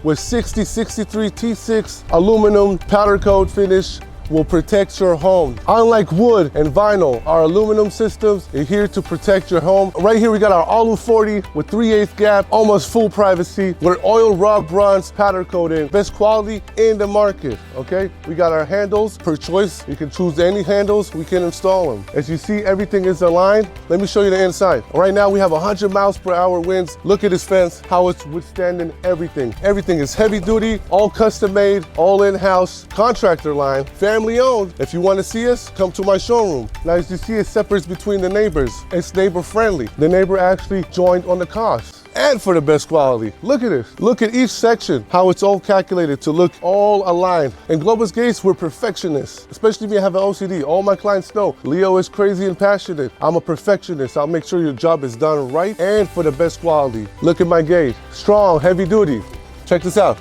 with 6063 T6 aluminum powder coat finish will protect your home. Unlike wood and vinyl, our aluminum systems are here to protect your home. Right here we got our Alu 40 with 3/8 gap, almost full privacy, with oil raw bronze powder coating. Best quality in the market, okay? We got our handles per choice. You can choose any handles, we can install them. As you see, everything is aligned. Let me show you the inside. Right now we have 100 miles per hour winds. Look at this fence, how it's withstanding everything. Everything is heavy duty, all custom made, all in-house, contractor line, family owned. If you want to see us, come to my showroom. Now, as you see, it separates between the neighbors. It's neighbor friendly. The neighbor actually joined on the cost. And for the best quality, look at this. Look at each section, how it's all calculated to look all aligned. In Globus Gates, we're perfectionists, especially if you have an OCD. All my clients know Leo is crazy and passionate. I'm a perfectionist. I'll make sure your job is done right and for the best quality. Look at my gate. Strong, heavy duty. Check this out.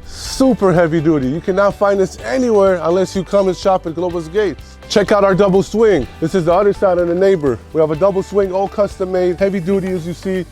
Super heavy duty. You cannot find this anywhere unless you come and shop at Globus Gates. Check out our double swing. This is the other side of the neighbor. We have a double swing, all custom made, heavy duty as you see.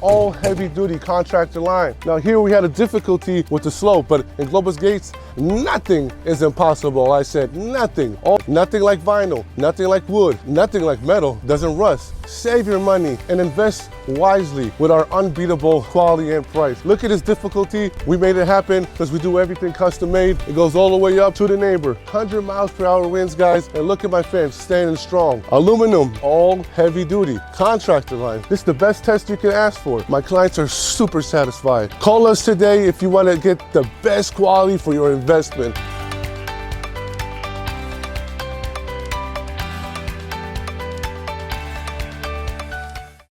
All heavy duty contractor line. Now here we had a difficulty with the slope, but in Globus Gates, nothing is impossible. I said nothing. Nothing like vinyl, nothing like wood, nothing like metal, doesn't rust. Save your money and invest wisely with our unbeatable quality and price. Look at this difficulty. We made it happen because we do everything custom made. It goes all the way up to the neighbor. 100 miles per hour winds, guys. And look at my fence, standing strong. Aluminum, all heavy duty. Contractor line. This is the best test you can ask for. My clients are super satisfied. Call us today if you want to get the best quality for your investment.